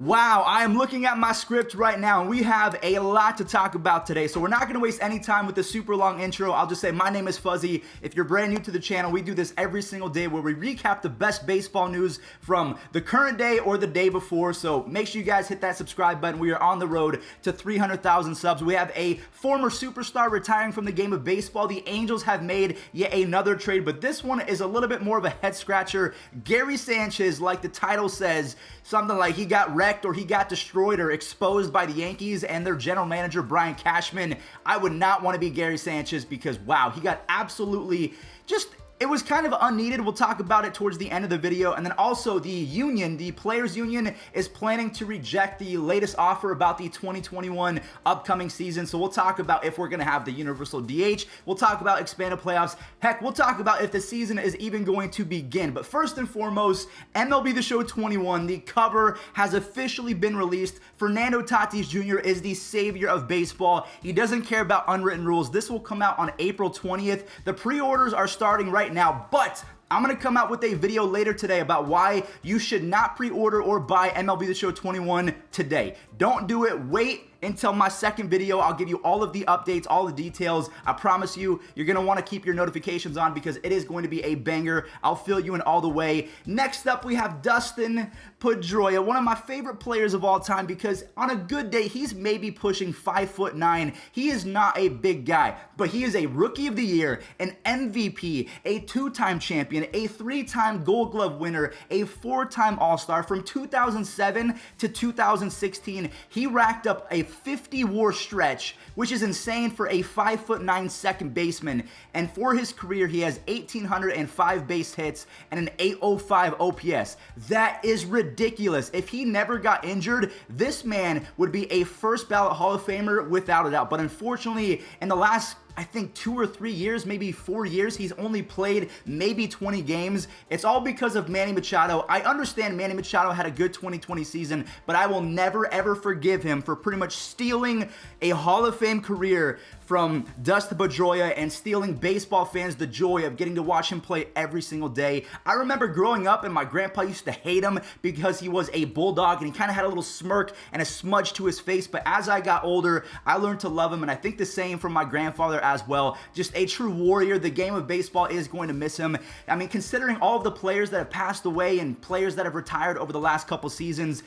Wow, I am looking at my script right now, and we have a lot to talk about today. So we're not going to waste any time with the super long intro. I'll just say my name is Fuzzy. If you're brand new to the channel, we do this every single day where we recap the best baseball news from the current day or the day before. So make sure you guys hit that subscribe button. We are on the road to 300,000 subs. We have a former superstar retiring from the game of baseball. The Angels have made yet another trade, but this one is a little bit more of a head scratcher. Gary Sanchez, like the title says, something like he got wrecked or he got destroyed or exposed by the Yankees and their general manager, Cashman. I would not want to be Gary Sanchez because, wow, he got absolutely just... It was kind of unneeded. We'll talk about it towards the end of the video. And then also the union, the players union, is planning to reject the latest offer about the 2021 upcoming season. So we'll talk about if we're going to have the universal DH. We'll talk about expanded playoffs. Heck, we'll talk about if the season is even going to begin. But first and foremost, MLB The Show 21, the cover has officially been released. Fernando Tatis Jr. is the savior of baseball. He doesn't care about unwritten rules. This will come out on April 20th. The pre-orders are starting right now, but I'm going to come out with a video later today about why you should not pre-order or buy MLB The Show 21 today. Don't do it. Wait until my second video. I'll give you all of the updates, all the details. I promise you, you're going to want to keep your notifications on because it is going to be a banger. I'll fill you in all the way. Next up, we have Dustin Pedroia, one of my favorite players of all time because on a good day, he's maybe pushing 5'9". He is not a big guy, but he is a Rookie of the Year, an MVP, a two-time champion, a three-time Gold Glove winner, a four-time All-Star. From 2007 to 2016, he racked up a 50 WAR stretch, which is insane for a 5'9" second baseman. And for his career, he has 1,805 base hits and an 805 OPS. That is ridiculous. If he never got injured, this man would be a first ballot Hall of Famer without a doubt. But unfortunately, in the last I think 2 or 3 years, maybe 4 years, he's only played maybe 20 games. It's all because of Manny Machado. I understand Manny Machado had a good 2020 season, but I will never ever forgive him for pretty much stealing a Hall of Fame career from Dustin Pedroia and stealing baseball fans the joy of getting to watch him play every single day. I remember growing up and my grandpa used to hate him because he was a bulldog and he kind of had a little smirk and a smudge to his face, but as I got older, I learned to love him, and I think the same from my grandfather as well. Just a true warrior. The game of baseball is going to miss him. I mean, considering all of the players that have passed away and players that have retired over the last couple seasons,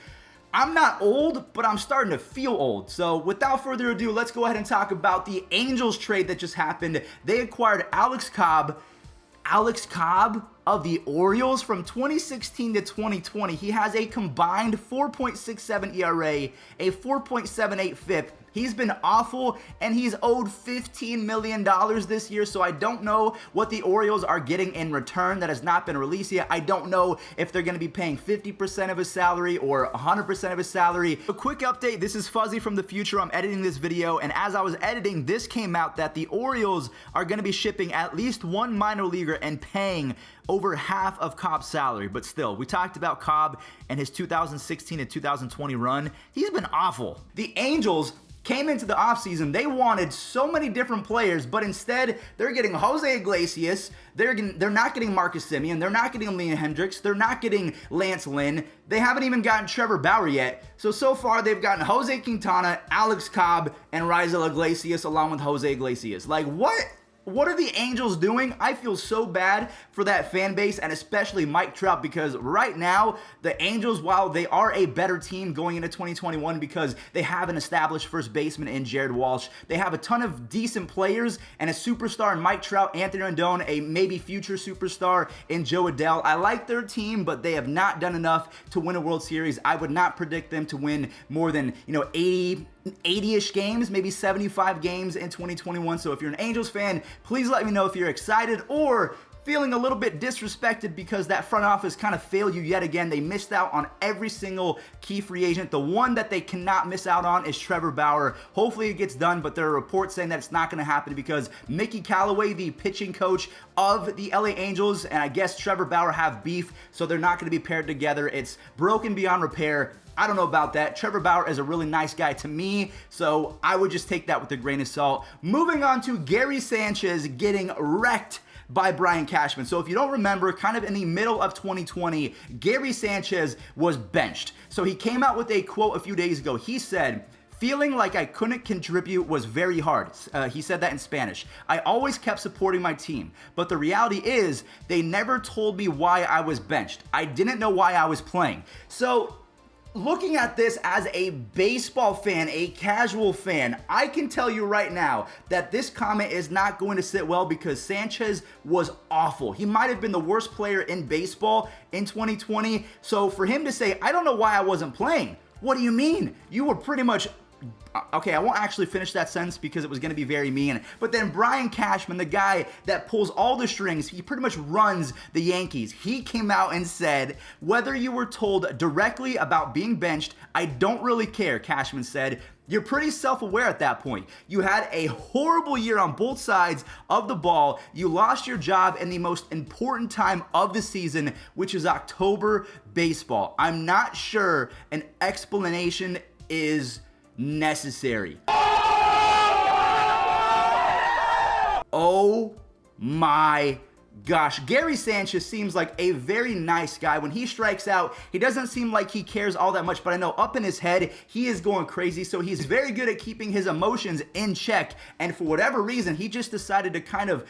I'm not old, but I'm starting to feel old. So without further ado, let's go ahead and talk about the Angels trade that just happened. They acquired Alex Cobb of the Orioles from 2016 to 2020. He has a combined 4.67 ERA, a 4.78 FIP. He's been awful, and he's owed $15 million this year, so I don't know what the Orioles are getting in return. That has not been released yet. I don't know if they're going to be paying 50% of his salary or 100% of his salary. A quick update, this is Fuzzy from the future. I'm editing this video, and as I was editing, this came out that the Orioles are going to be shipping at least one minor leaguer and paying over half of Cobb's salary. But still, we talked about Cobb and his 2016 and 2020 run. He's been awful. The Angels came into the offseason, they wanted so many different players, but instead, they're getting Jose Iglesias, they're not getting Marcus Semien, they're not getting Liam Hendricks, they're not getting Lance Lynn, they haven't even gotten Trevor Bauer yet. So far, they've gotten Jose Quintana, Alex Cobb, and Raisel Iglesias, along with Jose Iglesias. Like, what? What are the Angels doing? I feel so bad for that fan base, and especially Mike Trout, because right now, the Angels, while they are a better team going into 2021 because they have an established first baseman in Jared Walsh, they have a ton of decent players and a superstar in Mike Trout, Anthony Rendon, a maybe future superstar in Joe Adell. I like their team, but they have not done enough to win a World Series. I would not predict them to win more than, 80-ish games, maybe 75 games in 2021. So if you're an Angels fan, please let me know if you're excited or feeling a little bit disrespected because that front office kind of failed you yet again. They missed out on every single key free agent. The one that they cannot miss out on is Trevor Bauer. Hopefully it gets done, but there are reports saying that it's not going to happen because Mickey Callaway, the pitching coach of the LA Angels, and I guess Trevor Bauer have beef, so they're not going to be paired together. It's broken beyond repair. I don't know about that. Trevor Bauer is a really nice guy to me, so I would just take that with a grain of salt. Moving on to Gary Sanchez getting wrecked by Brian Cashman. So if you don't remember, kind of in the middle of 2020, Gary Sanchez was benched. So he came out with a quote a few days ago. He said, "Feeling like I couldn't contribute was very hard." He said that in Spanish. "I always kept supporting my team, but the reality is they never told me why I was benched. I didn't know why I was playing." So looking at this as a baseball fan, a casual fan, I can tell you right now that this comment is not going to sit well because Sanchez was awful. He might have been the worst player in baseball in 2020. So for him to say, "I don't know why I wasn't playing," what do you mean? You were pretty much... Okay, I won't actually finish that sentence because it was going to be very mean. But then Brian Cashman, the guy that pulls all the strings, he pretty much runs the Yankees. He came out and said, "Whether you were told directly about being benched, I don't really care," Cashman said. "You're pretty self-aware at that point. You had a horrible year on both sides of the ball. You lost your job in the most important time of the season, which is October baseball. I'm not sure an explanation is necessary." Oh my gosh. Gary Sanchez seems like a very nice guy. When he strikes out, he doesn't seem like he cares all that much, but I know up in his head, he is going crazy. So he's very good at keeping his emotions in check. And for whatever reason, he just decided to kind of,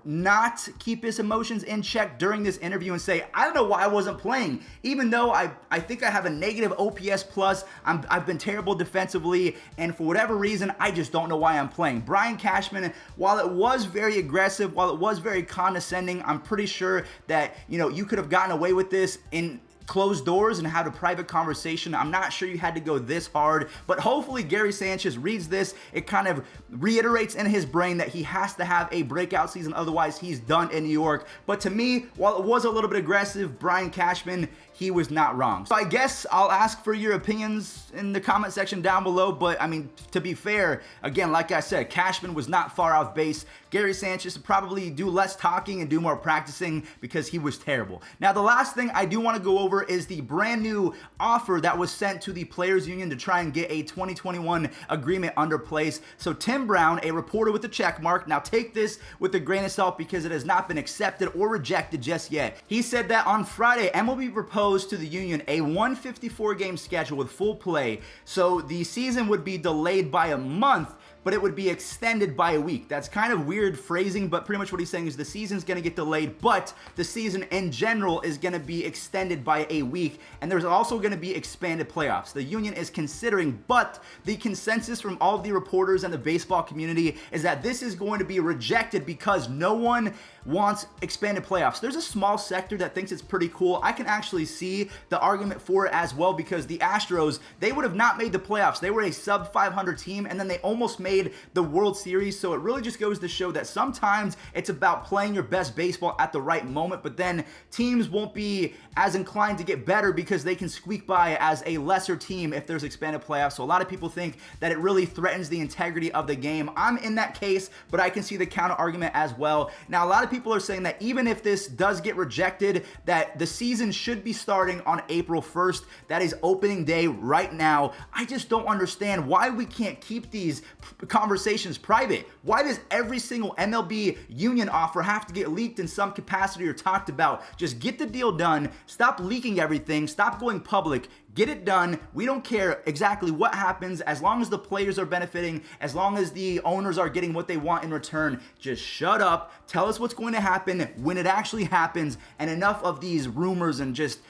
not keep his emotions in check during this interview and say, "I don't know why I wasn't playing. Even though I think I have a negative OPS plus, I've been terrible defensively, and for whatever reason, I just don't know why I'm playing." Brian Cashman, while it was very aggressive, while it was very condescending, I'm pretty sure that, you could have gotten away with this in closed doors and had a private conversation. I'm not sure you had to go this hard, but hopefully Gary Sanchez reads this. It kind of reiterates in his brain that he has to have a breakout season, otherwise he's done in New York. But to me, while it was a little bit aggressive, Brian Cashman, he was not wrong. So I guess I'll ask for your opinions in the comment section down below, but I mean, to be fair, again, like I said, Cashman was not far off base. Gary Sanchez should probably do less talking and do more practicing because he was terrible. Now, the last thing I do want to go over is the brand new offer that was sent to the Players Union to try and get a 2021 agreement under place. So Tim Brown, a reporter with a check mark, now take this with a grain of salt because it has not been accepted or rejected just yet. He said that on Friday, MLB proposed to the union a 154 game schedule with full play. So the season would be delayed by a month, but it would be extended by a week. That's kind of weird phrasing, but pretty much what he's saying is the season's gonna get delayed, but the season in general is gonna be extended by a week, and there's also gonna be expanded playoffs. The union is considering, but the consensus from all of the reporters and the baseball community is that this is going to be rejected because no one wants expanded playoffs. There's a small sector that thinks it's pretty cool. I can actually see the argument for it as well because the Astros, they would have not made the playoffs. They were a sub 500 team, and then they almost made the World Series. So it really just goes to show that sometimes it's about playing your best baseball at the right moment, but then teams won't be as inclined to get better because they can squeak by as a lesser team if there's expanded playoffs. So a lot of people think that it really threatens the integrity of the game. I'm in that case, but I can see the counter argument as well. Now, a lot of people are saying that even if this does get rejected, that the season should be starting on April 1st. That is opening day right now. I just don't understand why we can't keep these conversations private. Why does every single MLB union offer have to get leaked in some capacity or talked about? Just get the deal done. Stop leaking everything. Stop going public. Get it done. We don't care exactly what happens as long as the players are benefiting, as long as the owners are getting what they want in return. Just shut up. Tell us what's going to happen when it actually happens, and enough of these rumors and just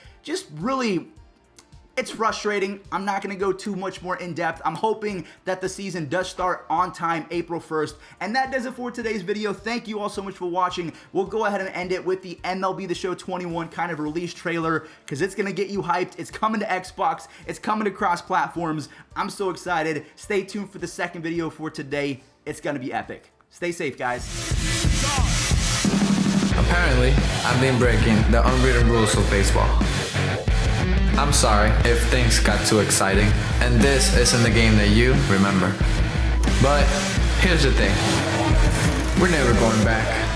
really... It's frustrating. I'm not going to go too much more in depth. I'm hoping that the season does start on time, April 1st. And that does it for today's video. Thank you all so much for watching. We'll go ahead and end it with the MLB The Show 21 kind of release trailer because it's going to get you hyped. It's coming to Xbox. It's coming to cross platforms. I'm so excited. Stay tuned for the second video for today. It's going to be epic. Stay safe, guys. Apparently, I've been breaking the unwritten rules of baseball. I'm sorry if things got too exciting, and this isn't the game that you remember. But here's the thing, we're never going back.